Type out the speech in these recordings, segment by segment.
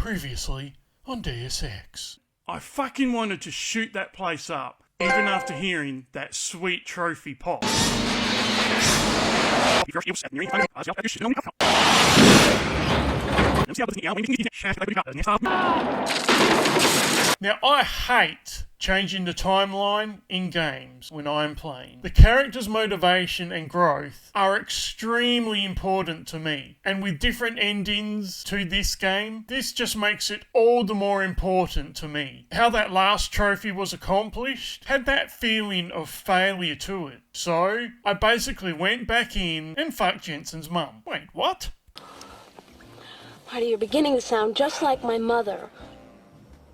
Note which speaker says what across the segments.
Speaker 1: Previously on Deus Ex.
Speaker 2: I fucking wanted to shoot that place up, even after hearing that sweet trophy pop. Now, I hate changing the timeline in games when I'm playing. The character's motivation and growth are extremely important to me, and with different endings to this game, this just makes it all the more important to me. How that last trophy was accomplished had that feeling of failure to it. So, I basically went back in and fucked Jensen's mum. Wait, what?
Speaker 3: Marty, you're beginning to sound just like my mother.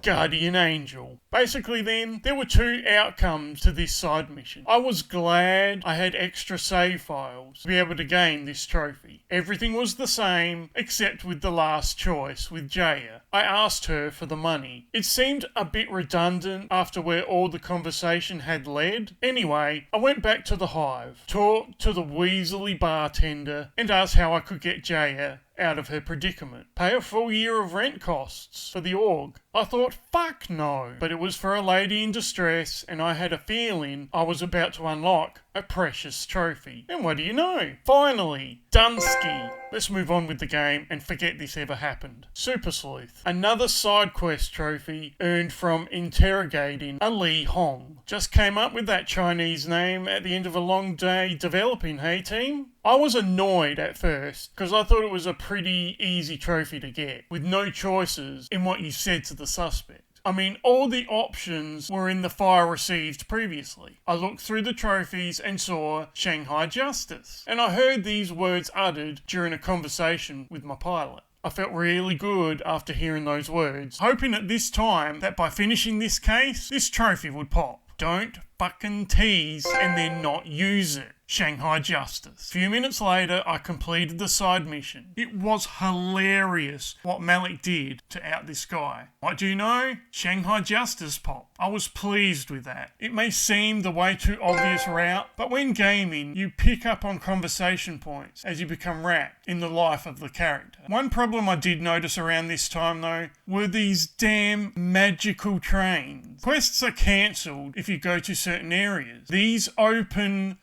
Speaker 1: Guardian Angel. Basically then, there were two outcomes to this side mission. I was glad I had extra save files to be able to gain this trophy. Everything was the same, except with the last choice with Jaya. I asked her for the money. It seemed a bit redundant after where all the conversation had led. Anyway, I went back to the hive, talked to the weaselly bartender, and asked how I could get Jaya out of her predicament. Pay a full year of rent costs for the org. I thought, fuck no. But it was for a lady in distress, and I had a feeling I was about to unlock a precious trophy. And what do you know? Finally, Dunsky. Let's move on with the game and forget this ever happened. Super Sleuth. Another side quest trophy earned from interrogating a Li Hong. Just came up with that Chinese name at the end of a long day developing, hey team? I was annoyed at first because I thought it was a pretty easy trophy to get, with no choices in what you said to the suspect. I mean, all the options were in the file received previously. I looked through the trophies and saw Shanghai Justice, and I heard these words uttered during a conversation with my pilot. I felt really good after hearing those words, hoping at this time that by finishing this case, this trophy would pop. Don't fucking tease and then not use it. Shanghai Justice. A few minutes later, I completed the side mission. It was hilarious what Malik did to out this guy. What do you know? Shanghai Justice pop. I was pleased with that. It may seem the way too obvious route, but when gaming, you pick up on conversation points as you become wrapped in the life of the character. One problem I did notice around this time though, were these damn magical trains. Quests are cancelled if you go to certain areas. These open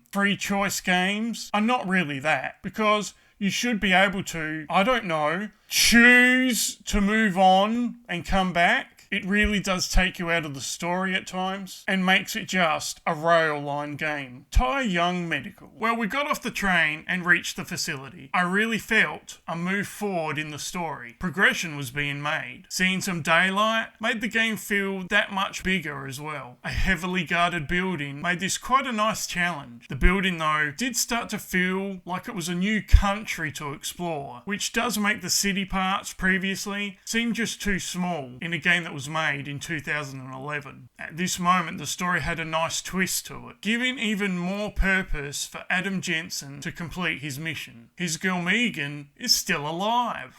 Speaker 1: free choice games are not really that, because you should be able to, I don't know, choose to move on and come back. It really does take you out of the story at times and makes it just a rail line game. Tai Young Medical. Well, we got off the train and reached the facility. I really felt a move forward in the story. Progression was being made. Seeing some daylight made the game feel that much bigger as well. A heavily guarded building made this quite a nice challenge. The building though did start to feel like it was a new country to explore, which does make the city parts previously seem just too small in a game that was made in 2011. At this moment, the story had a nice twist to it, giving even more purpose for Adam Jensen to complete his mission. His girl Megan is still alive.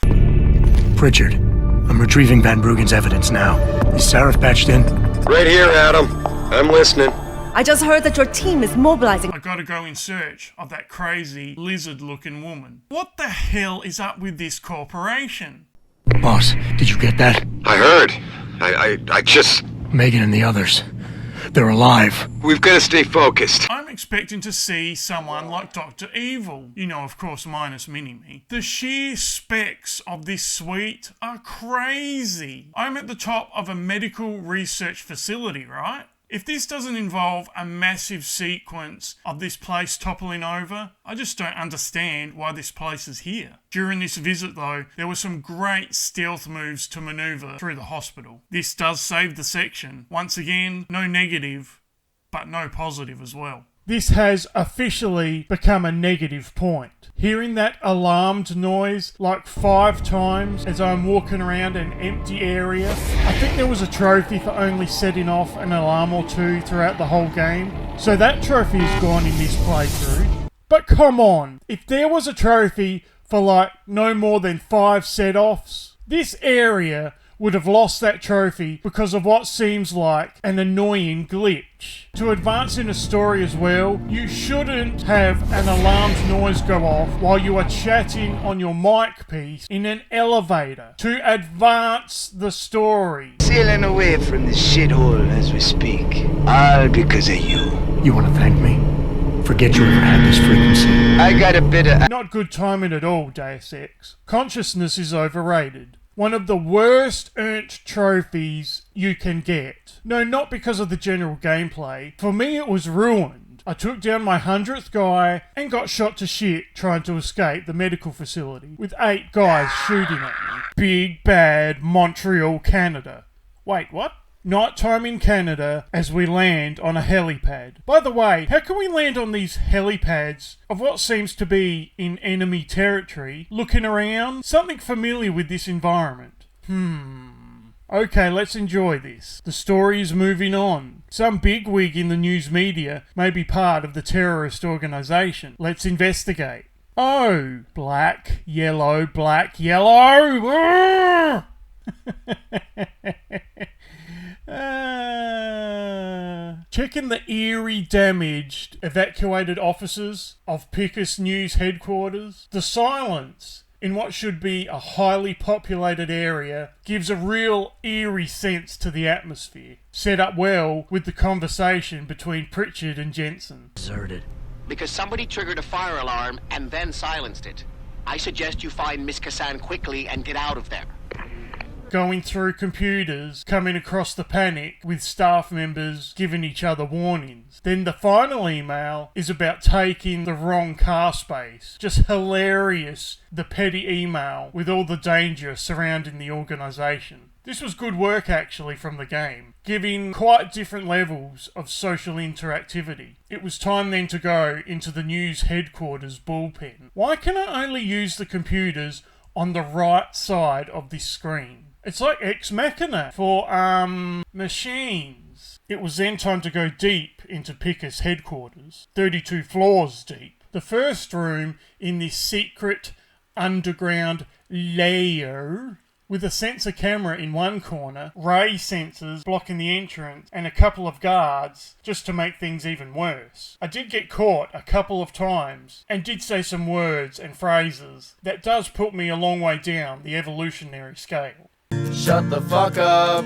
Speaker 4: Pritchard, I'm retrieving Van Bruggen's evidence now. Is Sarif patched in?
Speaker 5: Right here, Adam. I'm listening.
Speaker 6: I just heard that your team is mobilizing.
Speaker 2: I gotta go in search of that crazy lizard-looking woman. What the hell is up with this corporation?
Speaker 4: Boss, did you get that?
Speaker 5: I heard. I just...
Speaker 4: Megan and the others. They're alive.
Speaker 5: We've got to stay focused.
Speaker 2: I'm expecting to see someone like Dr. Evil. You know, of course, minus Mini-Me. The sheer specs of this suite are crazy. I'm at the top of a medical research facility, right? If this doesn't involve a massive sequence of this place toppling over, I just don't understand why this place is here. During this visit though, there were some great stealth moves to maneuver through the hospital. This does save the section. Once again, no negative, but no positive as well. This has officially become a negative point. Hearing that alarmed noise like 5 times as I'm walking around an empty area. I think there was a trophy for only setting off an alarm or 2 throughout the whole game. So that trophy is gone in this playthrough. But come on, if there was a trophy for like no more than 5 set-offs, this area
Speaker 1: would have lost that trophy because of what seems like an annoying glitch. To advance in a story as well, you shouldn't have an alarmed noise go off while you are chatting on your mic piece in an elevator. To advance the story.
Speaker 7: Sailing away from this shithole as we speak. All because of you.
Speaker 4: You want to thank me? Forget you ever had this frequency.
Speaker 7: I got a bit of...
Speaker 1: Not good timing at all, Deus Ex. Consciousness is overrated. One of the worst earned trophies you can get. No, not because of the general gameplay. For me, it was ruined. I took down my 100th guy and got shot to shit trying to escape the medical facility with 8 guys shooting at me. Big bad Montreal, Canada. Wait, what? Nighttime in Canada as we land on a helipad. By the way, how can we land on these helipads of what seems to be in enemy territory, looking around? Something familiar with this environment. Okay, let's enjoy this. The story is moving on. Some bigwig in the news media may be part of the terrorist organisation. Let's investigate. Oh, black, yellow, black, yellow. Checking the eerie, damaged, evacuated offices of Picus News headquarters. The silence in what should be a highly populated area gives a real eerie sense to the atmosphere. Set up well with the conversation between Pritchard and Jensen.
Speaker 4: Deserted.
Speaker 8: Because somebody triggered a fire alarm and then silenced it. I suggest you find Miss Kassan quickly and get out of there.
Speaker 1: Going through computers, coming across the panic with staff members giving each other warnings. Then the final email is about taking the wrong car space. Just hilarious, the petty email with all the danger surrounding the organisation. This was good work actually from the game, giving quite different levels of social interactivity. It was time then to go into the news headquarters bullpen. Why can I only use the computers on the right side of this screen? It's like Ex Machina for, machines. It was then time to go deep into Picus headquarters. 32 floors deep. The first room in this secret underground layer with a sensor camera in one corner, ray sensors blocking the entrance, and a couple of guards just to make things even worse. I did get caught a couple of times and did say some words and phrases that does put me a long way down the evolutionary scale.
Speaker 9: Shut the fuck up.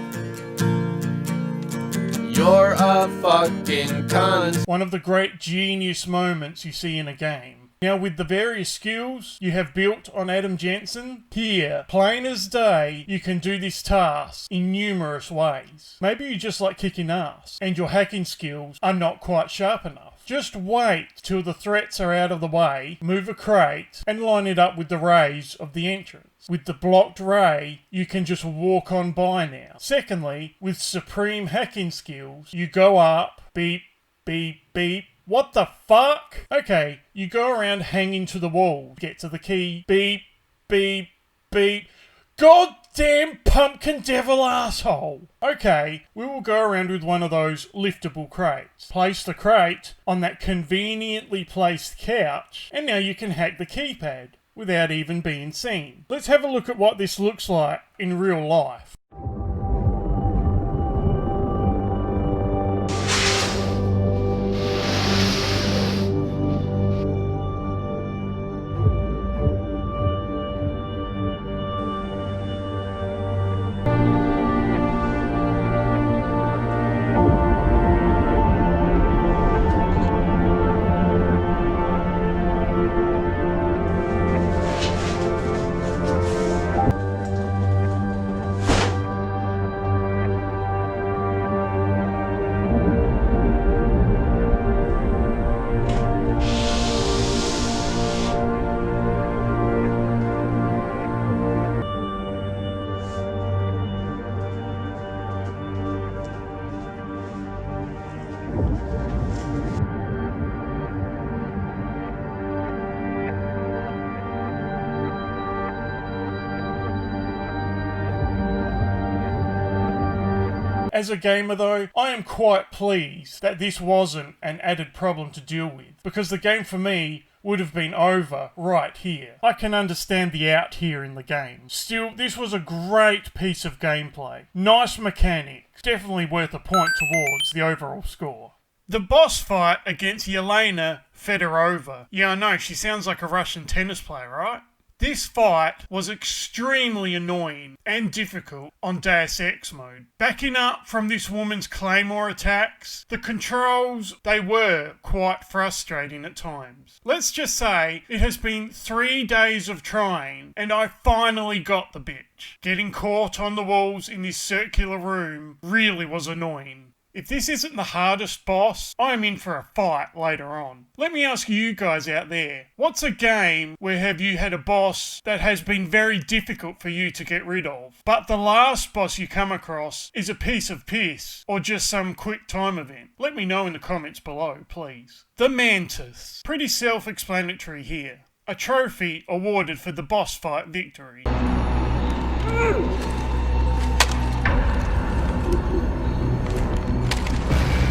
Speaker 9: You're a fucking cunt.
Speaker 1: One of the great genius moments you see in a game. Now, with the various skills you have built on Adam Jensen, here, plain as day, you can do this task in numerous ways. Maybe you just like kicking ass, and your hacking skills are not quite sharp enough. Just wait till the threats are out of the way, move a crate, and line it up with the rays of the entrance. With the blocked ray, you can just walk on by now. Secondly, with supreme hacking skills, you go up, beep, beep, beep. What the fuck? Okay, you go around hanging to the wall, get to the key, beep, beep, beep. Goddamn pumpkin devil asshole! Okay, we will go around with one of those liftable crates. Place the crate on that conveniently placed couch, and now you can hack the keypad without even being seen. Let's have a look at what this looks like in real life. As a gamer though, I am quite pleased that this wasn't an added problem to deal with, because the game for me would have been over right here. I can understand the out here in the game. Still, this was a great piece of gameplay. Nice mechanics, definitely worth a point towards the overall score. The boss fight against Yelena Fedorova. Yeah, I know, she sounds like a Russian tennis player, right? This fight was extremely annoying and difficult on Deus Ex mode. Backing up from this woman's claymore attacks, the controls, they were quite frustrating at times. Let's just say it has been 3 days of trying and I finally got the bitch. Getting caught on the walls in this circular room really was annoying. If this isn't the hardest boss, I'm in for a fight later on. Let me ask you guys out there, what's a game where have you had a boss that has been very difficult for you to get rid of, but the last boss you come across is a piece of piss, or just some quick time event? Let me know in the comments below, please. The Mantis. Pretty self-explanatory here. A trophy awarded for the boss fight victory.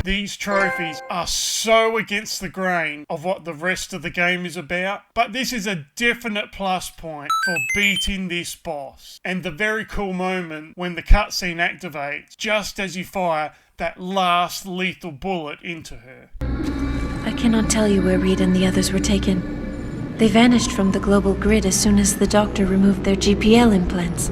Speaker 1: These trophies are so against the grain of what the rest of the game is about, but this is a definite plus point for beating this boss. And the very cool moment when the cutscene activates just as you fire that last lethal bullet into her.
Speaker 10: I cannot tell you where Reed and the others were taken. They vanished from the global grid as soon as the doctor removed their GPL implants.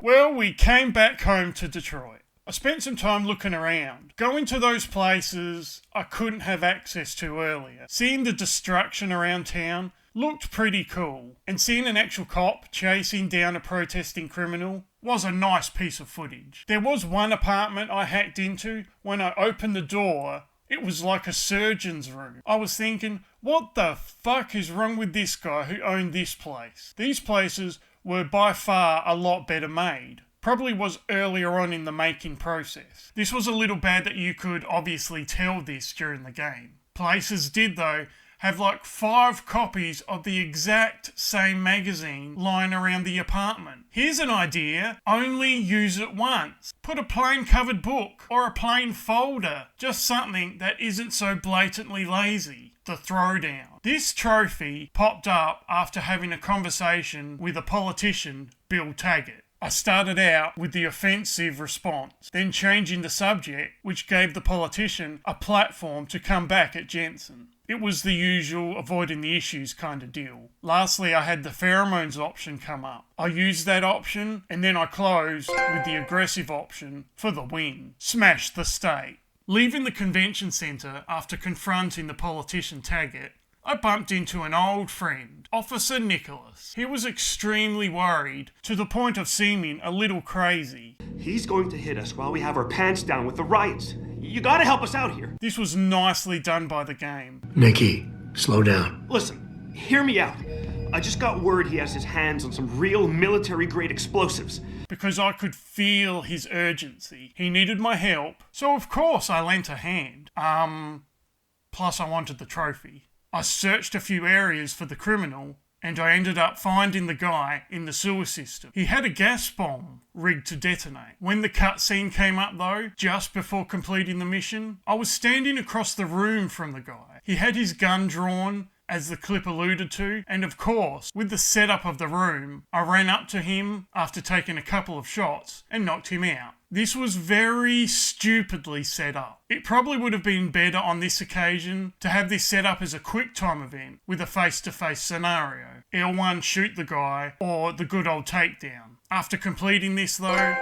Speaker 1: Well, we came back home to Detroit. I spent some time looking around, going to those places I couldn't have access to earlier. Seeing the destruction around town looked pretty cool, and seeing an actual cop chasing down a protesting criminal was a nice piece of footage. There was one apartment I hacked into. When I opened the door, it was like a surgeon's room. I was thinking, what the fuck is wrong with this guy who owned this place? These places were by far a lot better made. Probably was earlier on in the making process. This was a little bad that you could obviously tell this during the game. Places did though have like 5 copies of the exact same magazine lying around the apartment. Here's an idea, only use it once. Put a plain covered book or a plain folder, just something that isn't so blatantly lazy. The throwdown. This trophy popped up after having a conversation with a politician, Bill Taggart. I started out with the offensive response, then changing the subject, which gave the politician a platform to come back at Jensen. It was the usual avoiding the issues kind of deal. Lastly, I had the pheromones option come up. I used that option, and then I closed with the aggressive option for the win. Smash the state. Leaving the convention centre after confronting the politician Taggart, I bumped into an old friend, Officer Nicholas. He was extremely worried, to the point of seeming a little crazy.
Speaker 11: He's going to hit us while we have our pants down with the riots. You gotta help us out here.
Speaker 1: This was nicely done by the game.
Speaker 4: Nikki, slow down.
Speaker 11: Listen, hear me out. I just got word he has his hands on some real military-grade explosives.
Speaker 1: Because I could feel his urgency. He needed my help, so of course I lent a hand. Plus I wanted the trophy. I searched a few areas for the criminal, and I ended up finding the guy in the sewer system. He had a gas bomb rigged to detonate. When the cutscene came up though, just before completing the mission, I was standing across the room from the guy. He had his gun drawn, as the clip alluded to, and of course, with the setup of the room, I ran up to him after taking a couple of shots and knocked him out. This was very stupidly set up. It probably would have been better on this occasion to have this set up as a quick time event with a face-to-face scenario. L1 shoot the guy, or the good old takedown. After completing this though,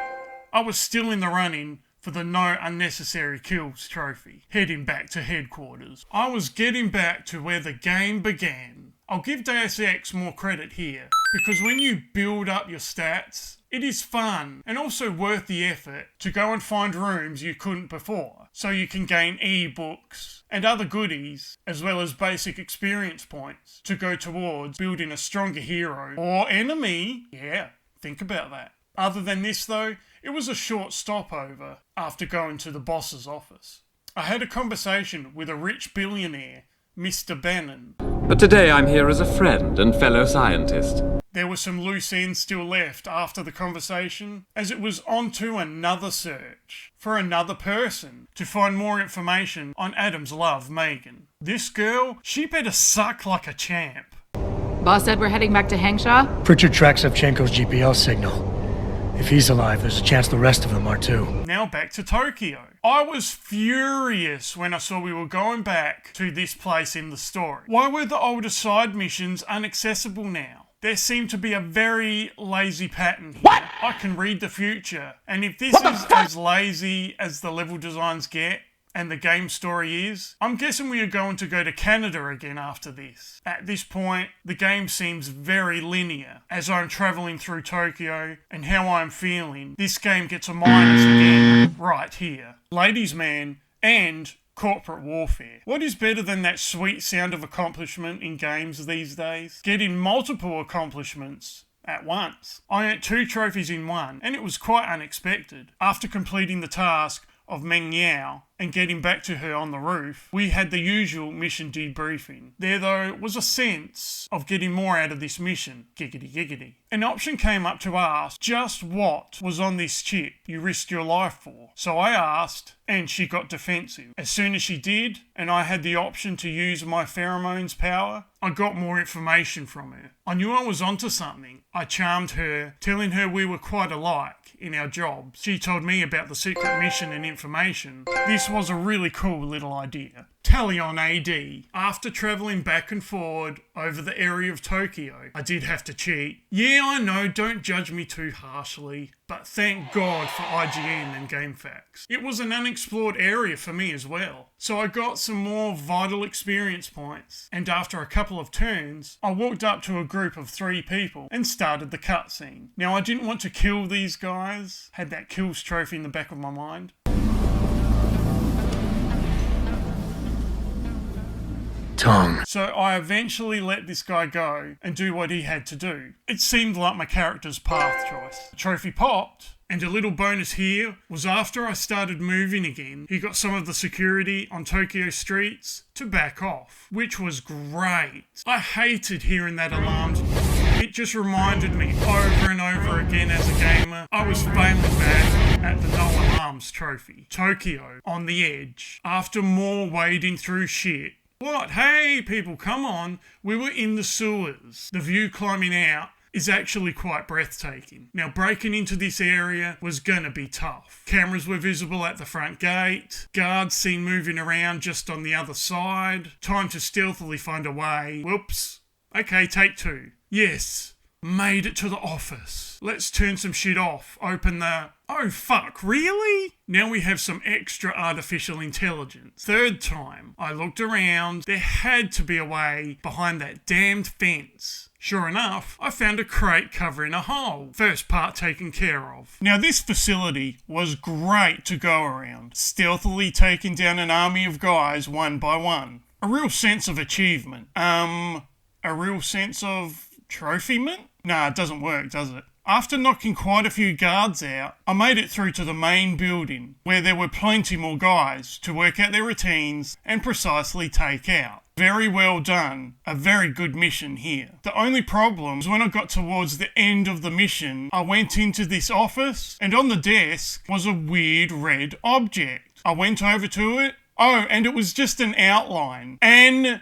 Speaker 1: I was still in the running for the no unnecessary kills trophy, heading back to headquarters. I was getting back to where the game began. I'll give Deus Ex more credit here, because when you build up your stats, it is fun and also worth the effort to go and find rooms you couldn't before, so you can gain e-books and other goodies, as well as basic experience points to go towards building a stronger hero or enemy. Yeah, think about that. Other than this though, it was a short stopover after going to the boss's office. I had a conversation with a rich billionaire, Mr. Bannon.
Speaker 12: But today I'm here as a friend and fellow scientist.
Speaker 2: there were some loose ends still left after the conversation, as it was on to another search for another person to find more information on Adam's love, Megan. This girl, she better suck like a champ.
Speaker 12: Boss said we're heading back to Hangshaw?
Speaker 4: Pritchard tracks Shevchenko's GPL signal. If he's alive, there's a chance the rest of them are too.
Speaker 2: Now back to Tokyo. I was furious when I saw we were going back to this place in the story. Why were the older side missions inaccessible now? There seemed to be a very lazy pattern here. What? I can read the future, and if this is as lazy as the level designs get, and the game story is, I'm guessing we are going to go to Canada again after this. At this point, the game seems very linear. As I'm travelling through Tokyo and how I'm feeling, this game gets a minus again, right here. Ladies' man and corporate warfare. What is better than that sweet sound of accomplishment in games these days? Getting multiple accomplishments at once. I earned 2 trophies in one, and it was quite unexpected. After completing the task of Meng Yao and getting back to her on the roof, we had the usual mission debriefing. There, though, was a sense of getting more out of this mission. Giggity giggity. An option came up to ask just what was on this chip you risked your life for. So I asked, and she got defensive. As soon as she did, and I had the option to use my pheromones power, I got more information from her. I knew I was onto something. I charmed her, telling her we were quite alike in our jobs. She told me about the secret mission and information. This was a really cool little idea. Tally on AD. After travelling back and forward over the area of Tokyo, I did have to cheat. Yeah, I know, don't judge me too harshly, but thank God for IGN and GameFAQs. It was an unexplored area for me as well, so I got some more vital experience points, and after a couple of turns, I walked up to a group of 3 people and started the cutscene. Now, I didn't want to kill these guys, had that kills trophy in the back of my mind.
Speaker 4: Tongue.
Speaker 2: So I eventually let this guy go and do what he had to do. It seemed like my character's path choice. The trophy popped, and a little bonus here was after I started moving again, he got some of the security on Tokyo streets to back off, which was great. I hated hearing that alarms. It just reminded me over and over again as a gamer, I was failing back at the no alarms trophy. Tokyo, on the edge, after more wading through shit. What? Hey, people, come on. We were in the sewers. The view climbing out is actually quite breathtaking. Now, breaking into this area was gonna be tough. Cameras were visible at the front gate. Guards seen moving around just on the other side. Time to stealthily find a way. Whoops. Okay, take 2. Yes. Made it to the office. Let's turn some shit off. Open the... Oh fuck, really? Now we have some extra artificial intelligence. 3rd time, I looked around. There had to be a way behind that damned fence. Sure enough, I found a crate covering a hole. First part taken care of. Now this facility was great to go around. Stealthily taking down an army of guys one by one. A real sense of achievement. A real sense of trophyment? Nah, it doesn't work, does it? After knocking quite a few guards out, I made it through to the main building, where there were plenty more guys to work out their routines and precisely take out. Very well done. A very good mission here. The only problem was when I got towards the end of the mission, I went into this office, and on the desk was a weird red object. I went over to it. Oh, and it was just an outline. An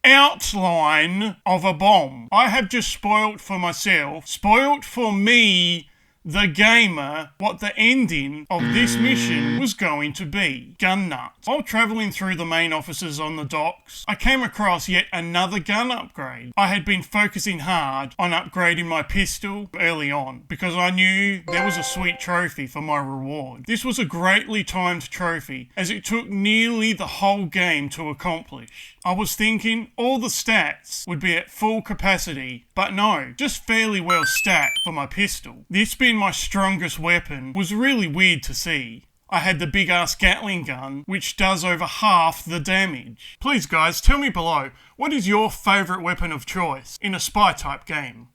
Speaker 2: outline of a bomb. I have just spoilt for myself, spoilt for me, the gamer, what the ending of this mission was going to be. Gun nuts. While travelling through the main offices on the docks, I came across yet another gun upgrade. I had been focusing hard on upgrading my pistol early on, because I knew there was a sweet trophy for my reward. This was a greatly timed trophy, as it took nearly the whole game to accomplish. I was thinking all the stats would be at full capacity, but no, just fairly well stacked for my pistol. This being my strongest weapon was really weird to see. I had the big ass Gatling gun, which does over half the damage. Please guys, tell me below, what is your favourite weapon of choice in a spy type game?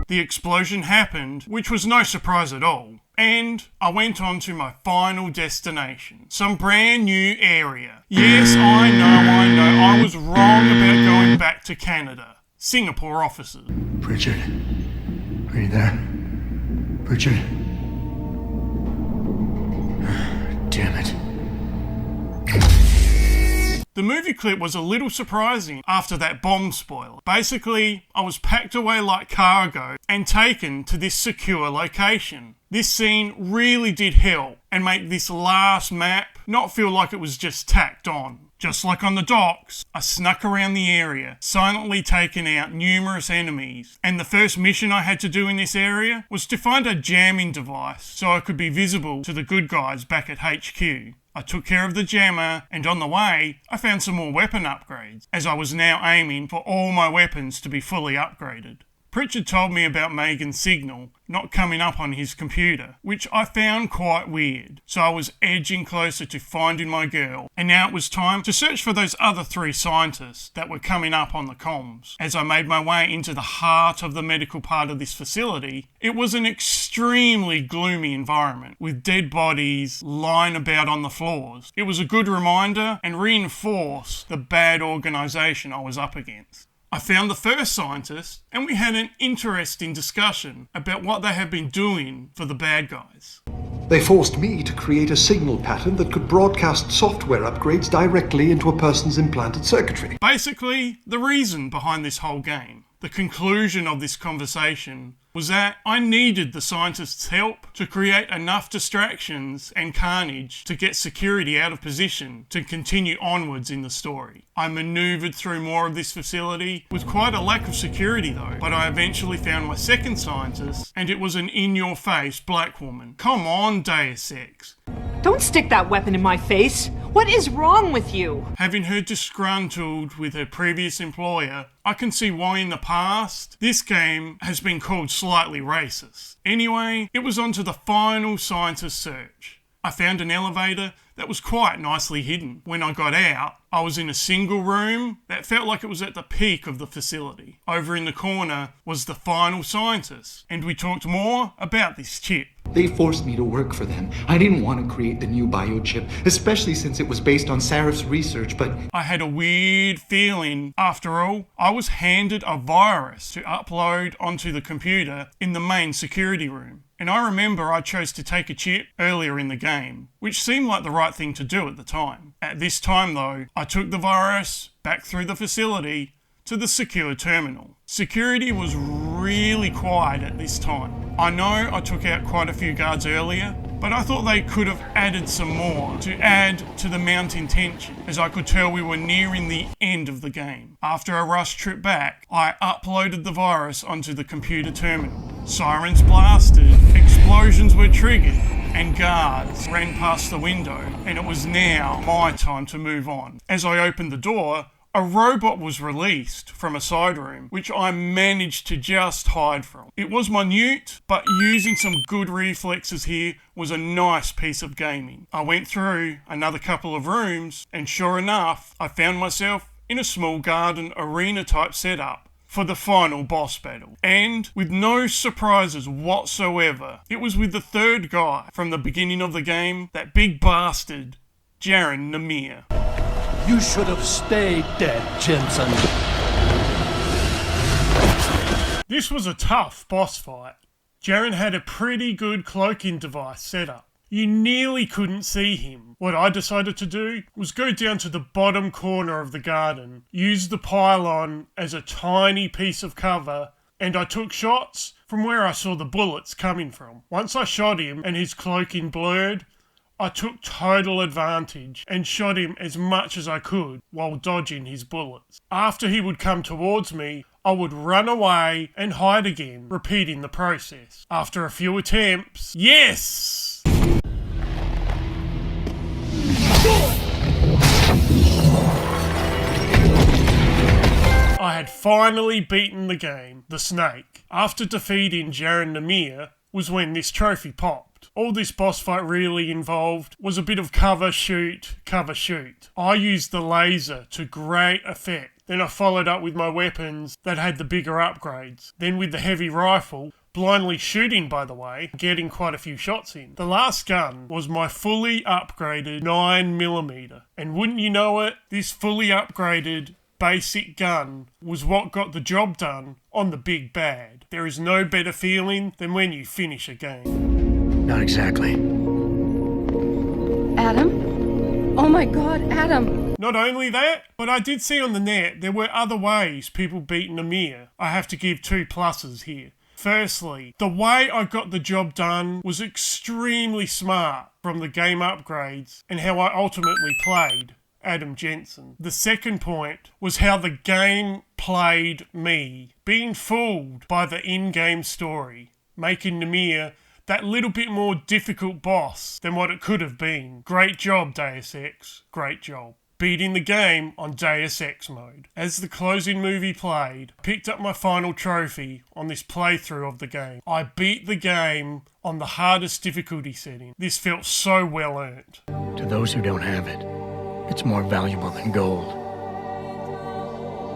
Speaker 2: The explosion happened, which was no surprise at all. And I went on to my final destination, some brand new area. Yes, I know, I was wrong about going back to Canada. Singapore offices.
Speaker 4: Pritchard, are you there? Pritchard? Damn it.
Speaker 2: The movie clip was a little surprising after that bomb spoiler. Basically, I was packed away like cargo and taken to this secure location. This scene really did help and make this last map not feel like it was just tacked on. Just like on the docks, I snuck around the area, silently taking out numerous enemies, and the first mission I had to do in this area was to find a jamming device so I could be visible to the good guys back at HQ. I took care of the jammer, and on the way, I found some more weapon upgrades, as I was now aiming for all my weapons to be fully upgraded. Pritchard told me about Megan's signal not coming up on his computer, which I found quite weird, so I was edging closer to finding my girl, and now it was time to search for those other 3 scientists that were coming up on the comms. As I made my way into the heart of the medical part of this facility, it was an extremely gloomy environment, with dead bodies lying about on the floors. It was a good reminder and reinforced the bad organisation I was up against. I found the first scientist, and we had an interesting discussion about what they have been doing for the bad guys.
Speaker 13: They forced me to create a signal pattern that could broadcast software upgrades directly into a person's implanted circuitry.
Speaker 2: Basically, the reason behind this whole game. The conclusion of this conversation was that I needed the scientists' help to create enough distractions and carnage to get security out of position to continue onwards in the story. I manoeuvred through more of this facility with quite a lack of security though, but I eventually found my second scientist, and it was an in-your-face black woman. Come on, Deus Ex.
Speaker 14: Don't stick that weapon in my face! What is wrong with you?
Speaker 2: Having her disgruntled with her previous employer, I can see why in the past, this game has been called slightly racist. Anyway, it was on to the final scientist search. I found an elevator that was quite nicely hidden. When I got out, I was in a single room that felt like it was at the peak of the facility. Over in the corner was the final scientist, and we talked more about this chip.
Speaker 15: They forced me to work for them. I didn't want to create the new biochip, especially since it was based on Sarif's research, but
Speaker 2: I had a weird feeling. After all, I was handed a virus to upload onto the computer in the main security room. And I remember I chose to take a chip earlier in the game, which seemed like the right thing to do at the time. At this time though, I took the virus back through the facility to the secure terminal. Security was really quiet at this time. I know I took out quite a few guards earlier, but I thought they could have added some more to add to the mounting tension, as I could tell we were nearing the end of the game. After a rush trip back, I uploaded the virus onto the computer terminal. Sirens blasted, explosions were triggered, and guards ran past the window, and it was now my time to move on. As I opened the door, a robot was released from a side room, which I managed to just hide from. It was minute, but using some good reflexes here was a nice piece of gaming. I went through another couple of rooms, and sure enough, I found myself in a small garden arena type setup for the final boss battle. And with no surprises whatsoever, it was with the third guy from the beginning of the game, that big bastard, Jaron Namir.
Speaker 16: You should have stayed dead, Jensen.
Speaker 1: This was a tough boss fight. Jaron had a pretty good cloaking device set up. You nearly couldn't see him. What I decided to do was go down to the bottom corner of the garden, use the pylon as a tiny piece of cover, and I took shots from where I saw the bullets coming from. Once I shot him and his cloaking blurred, I took total advantage and shot him as much as I could while dodging his bullets. After he would come towards me, I would run away and hide again, repeating the process. After a few attempts, yes! I had finally beaten the game, the snake. After defeating Jaron Namir was when this trophy popped. All this boss fight really involved was a bit of cover shoot, cover shoot. I used the laser to great effect Then I followed up with my weapons that had the bigger upgrades. Then with the heavy rifle, blindly shooting by the way, getting quite a few shots in. The last gun was my fully upgraded 9mm. And wouldn't you know it, this fully upgraded basic gun was what got the job done on the big bad. There is no better feeling than when you finish a game.
Speaker 4: Not exactly.
Speaker 6: Adam? Oh my god, Adam!
Speaker 1: Not only that, but I did see on the net there were other ways people beat Namir. I have to give 2 pluses here. Firstly, the way I got the job done was extremely smart from the game upgrades and how I ultimately played Adam Jensen. The second point was how the game played me, being fooled by the in-game story, making Namir that little bit more difficult boss than what it could have been. Great job, Deus Ex. Great job. Beating the game on Deus Ex mode. As the closing movie played, I picked up my final trophy on this playthrough of the game. I beat the game on the hardest difficulty setting. This felt so well earned.
Speaker 4: To those who don't have it, it's more valuable than gold.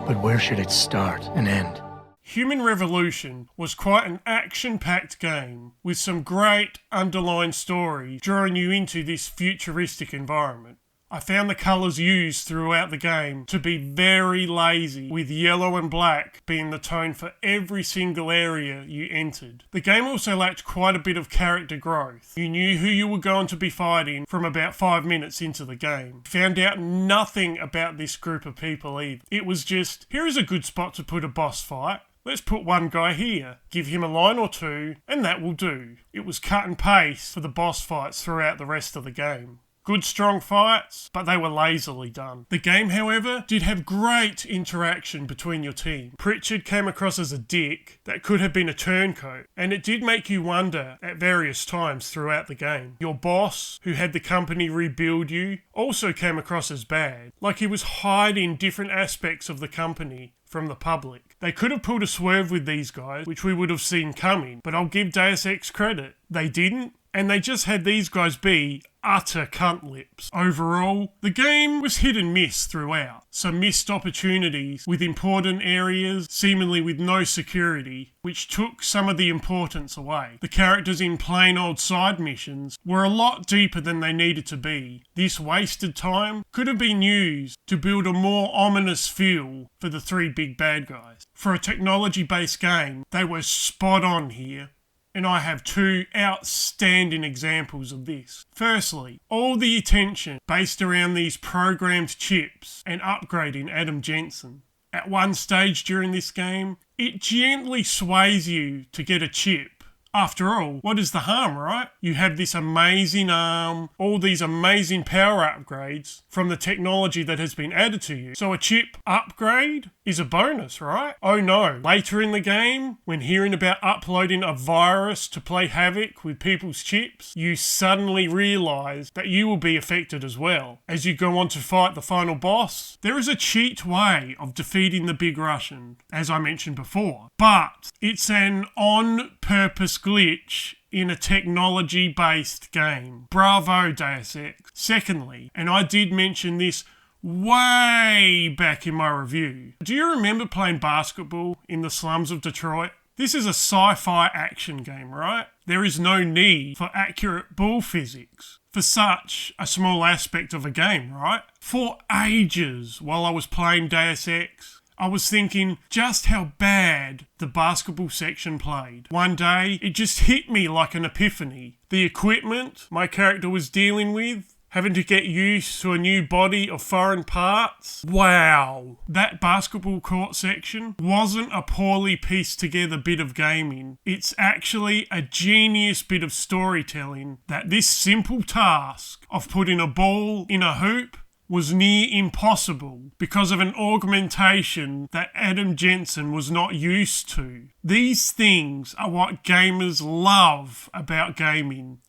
Speaker 4: But where should it start and end?
Speaker 1: Human Revolution was quite an action-packed game with some great underlying story drawing you into this futuristic environment. I found the colours used throughout the game to be very lazy, with yellow and black being the tone for every single area you entered. The game also lacked quite a bit of character growth. You knew who you were going to be fighting from about 5 minutes into the game. Found out nothing about this group of people either. It was just, here is a good spot to put a boss fight. Let's put one guy here, give him a line or two, and that will do. It was cut and paste for the boss fights throughout the rest of the game. Good strong fights, but they were lazily done. The game, however, did have great interaction between your team. Pritchard came across as a dick that could have been a turncoat, and it did make you wonder at various times throughout the game. Your boss, who had the company rebuild you, also came across as bad, like he was hiding different aspects of the company from the public. They could have pulled a swerve with these guys, which we would have seen coming, but I'll give Deus Ex credit. They didn't, and they just had these guys be utter cunt lips. Overall, the game was hit and miss throughout. Some missed opportunities with important areas, seemingly with no security, which took some of the importance away. The characters in plain old side missions were a lot deeper than they needed to be. This wasted time could have been used to build a more ominous feel for the 3 big bad guys. For a technology-based game, they were spot on here. And I have 2 outstanding examples of this. Firstly, all the attention based around these programmed chips and upgrading Adam Jensen. At one stage during this game, it gently sways you to get a chip. After all, what is the harm, right? You have this amazing arm, all these amazing power upgrades from the technology that has been added to you. So a chip upgrade is a bonus, right? Oh no, later in the game, when hearing about uploading a virus to play havoc with people's chips, you suddenly realise that you will be affected as well. As you go on to fight the final boss, there is a cheat way of defeating the Big Russian, as I mentioned before, but it's an on-purpose glitch in a technology-based game. Bravo, Deus Ex. Secondly, and I did mention this way back in my review, do you remember playing basketball in the slums of Detroit? This is a sci-fi action game, right? There is no need for accurate ball physics for such a small aspect of a game, right? For ages, while I was playing Deus Ex, I was thinking just how bad the basketball section played. One day, it just hit me like an epiphany. The equipment my character was dealing with, having to get used to a new body of foreign parts. Wow. That basketball court section wasn't a poorly pieced together bit of gaming. It's actually a genius bit of storytelling that this simple task of putting a ball in a hoop was near impossible because of an augmentation that Adam Jensen was not used to. These things are what gamers love about gaming.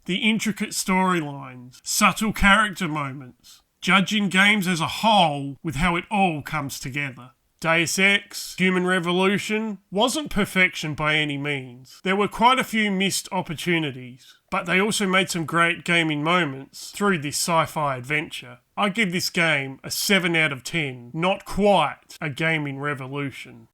Speaker 1: The intricate storylines, subtle character moments, judging games as a whole with how it all comes together.
Speaker 2: Deus Ex Human Revolution wasn't perfection by any means. There were quite a few missed opportunities, but they also made some great gaming moments through this sci-fi adventure. I give this game a 7 out of 10, not quite a gaming revolution.